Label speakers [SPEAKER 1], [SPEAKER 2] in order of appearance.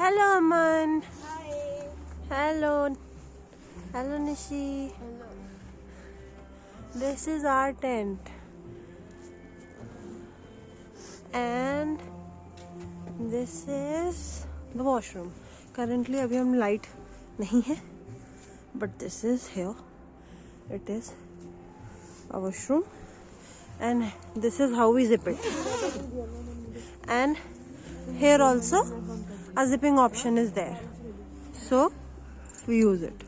[SPEAKER 1] Hello, Aman.
[SPEAKER 2] Hi.
[SPEAKER 1] Hello. Hello, Nishi.
[SPEAKER 2] Hello.
[SPEAKER 1] This is our tent. And this is the washroom. Currently, अभी हम light नहीं है. But this is here. It is a washroom. And this is how we zip it. And here also a zipping option is there. So we use it.